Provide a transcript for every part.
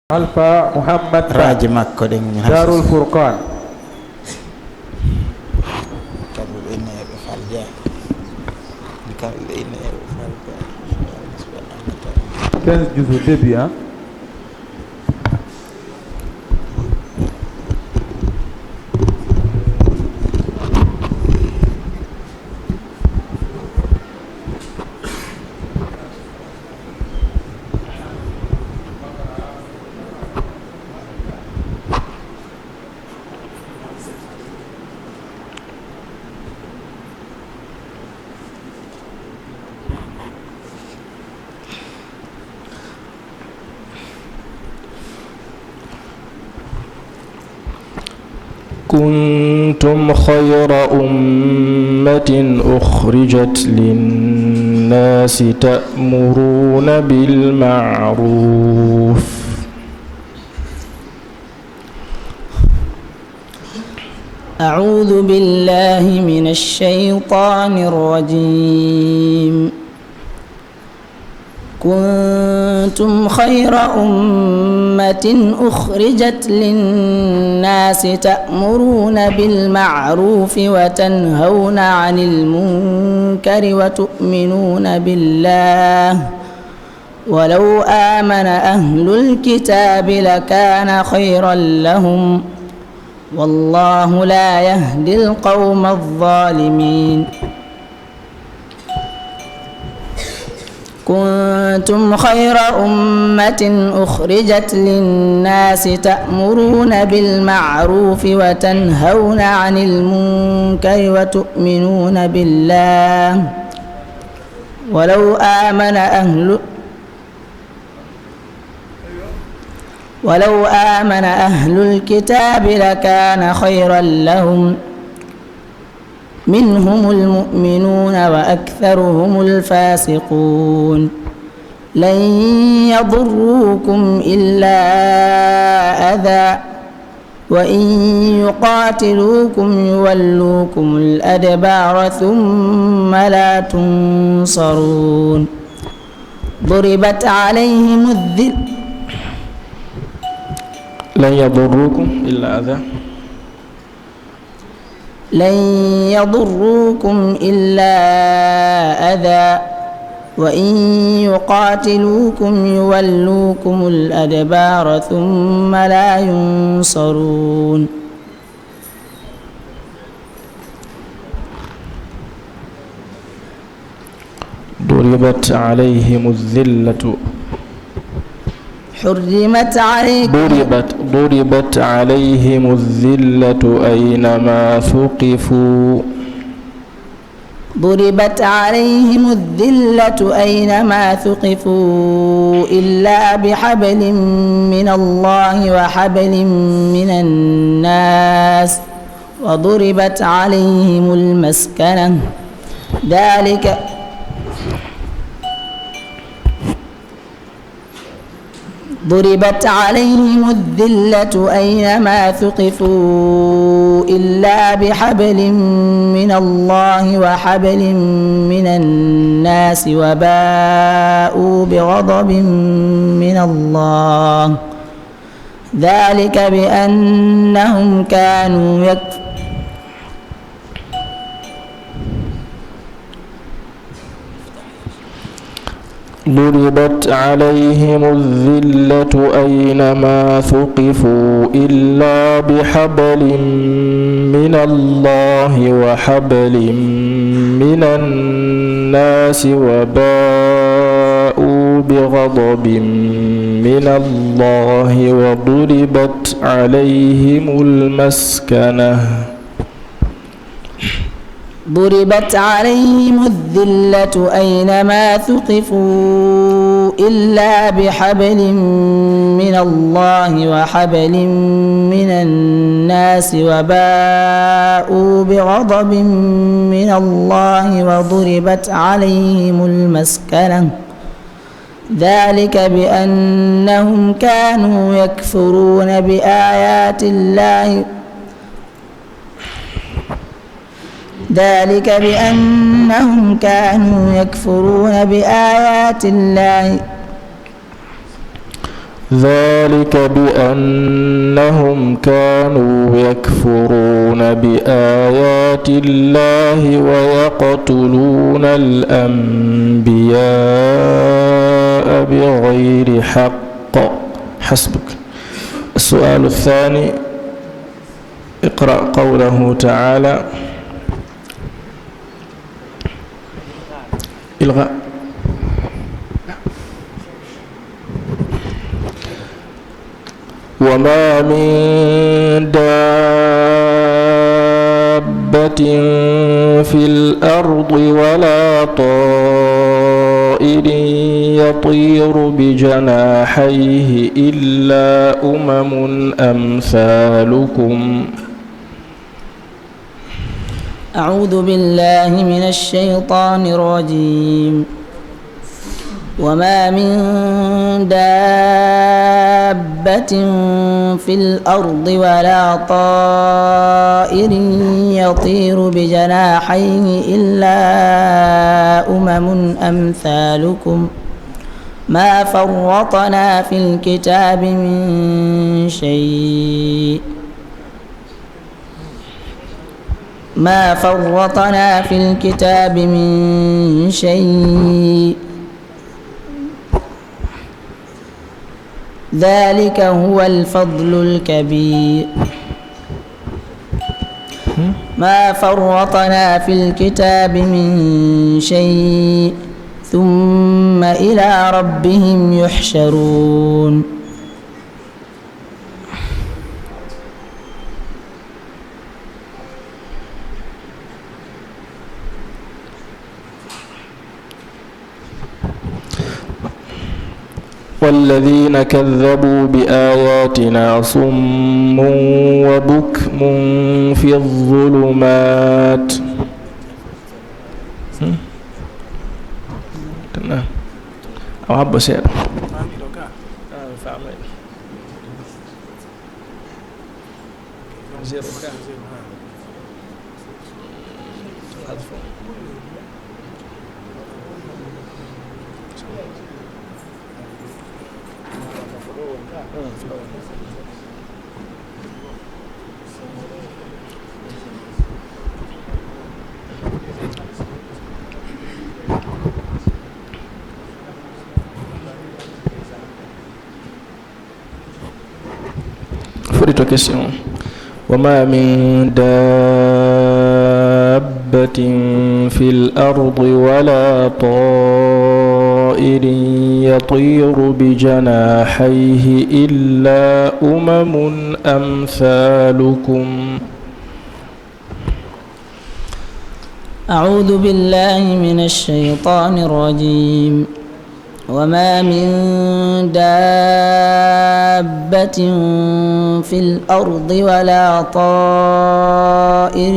Alfa Muhammad Raja Makko dengan Darul Furqan. Kabul ini falja. Kabul ini falja. 15 juz au début, hein. كنتم خير أمة أخرجت للناس تأمرون بالمعروف أعوذ بالله من الشيطان الرجيم كنتم خير أمة أخرجت للناس تأمرون بالمعروف وتنهون عن المنكر وتؤمنون بالله ولو آمن أهل الكتاب لكان خيرا لهم والله لا يهدي القوم الظالمين كنتم خير أمة أخرجت للناس تأمرون بالمعروف وتنهون عن المنكر وتؤمنون بالله ولو آمن أهل الكتاب لكان خيرا لهم منهم المؤمنون وأكثرهم الفاسقون لن يضروكم إلا أذى وإن يقاتلوكم يولوكم الأدبار ثم لا تنصرون ضربت عليهم الذلة لن يضروكم إلا أذى لن يضروكم إلا أذى وإن يقاتلوكم يولوكم الأدبار ثم لا ينصرون ضربت عليهم الذلة ضربت عليهم الذلة أينما ثقفوا ضربت عليهم الذلة أينما ثقفوا إلا بحبل من الله وحبل من الناس وضربت عليهم المسكنة ضربت عليهم الذلة أينما ثقفوا إلا بحبل من الله وحبل من الناس وباءوا بغضب من الله ذلك بأنهم كانوا يكفرون ضربت عليهم الذلة أينما ثقفوا إلا بحبل من الله وحبل من الناس وباءوا بغضب من الله وضربت عليهم المسكنة ضربت عليهم الذلة أينما ثقفوا إلا بحبل من الله وحبل من الناس وباءوا بغضب من الله وضربت عليهم المسكنة ذلك بأنهم كانوا يكفرون بآيات الله ذلك بأنهم كانوا يكفرون بآيات الله ذلك بأنهم كانوا يكفرون بآيات الله ويقتلون الأنبياء بغير حق. حسبك. السؤال الثاني، اقرأ قوله تعالى. إلغاء. وما من دابة في الأرض ولا طائر يطير بجناحيه إلا أمم أمثالكم. أعوذ بالله من الشيطان الرجيم. وما من دابة في الأرض ولا طائر يطير بجناحيه إلا أمم أمثالكم ما فرطنا في الكتاب من شيء ذلك هو الفضل الكبير. ما فرطنا في الكتاب من شيء ثم إلى ربهم يحشرون. والذين كذبوا بآياتنا صم وبكم في الظلمات. أو حب سير. Question. وما من دابة في الأرض ولا طائر يطير بجناحيه إلا أمم أمثالكم. أعوذ بالله من الشيطان الرجيم. وما من دابة في الأرض ولا طائر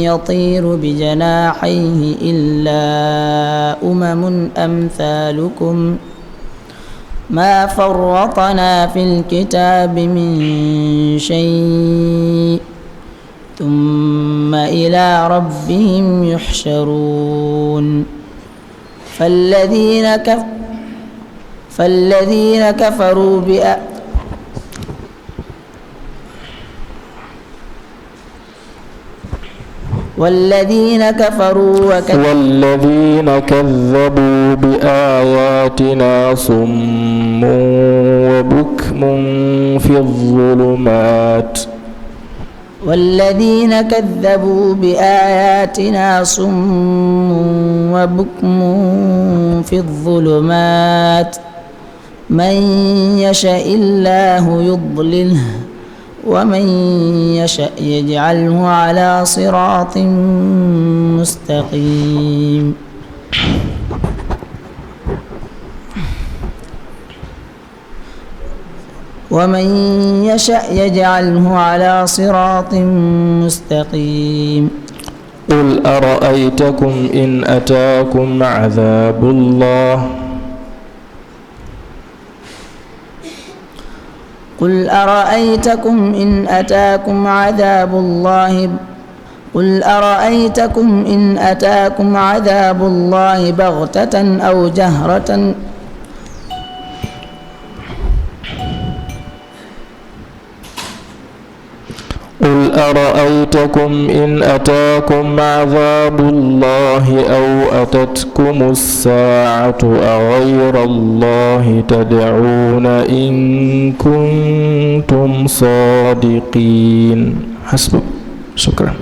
يطير بجناحيه إلا أمم أمثالكم ما فرطنا في الكتاب من شيء ثم إلى ربهم يحشرون. فالذين كفروا والذين كذبوا بآياتنا صم وبكم في الظلمات. والذين كذبوا بآياتنا صم وبكم في الظلمات من يشاء الله يضلله ومن يشاء يجعله على صراط مستقيم. ومن يشاء يجعله على صراط مستقيم. قل أرأيتكم إن أتاكم عذاب الله قل أرأيتكم إن أتاكم عذاب الله بغتة أو جهرة أرأيتكم إن أتاكم عذاب الله أو أتتكم الساعة أغير الله تدعون إن كنتم صادقين. حسبك. شكرا.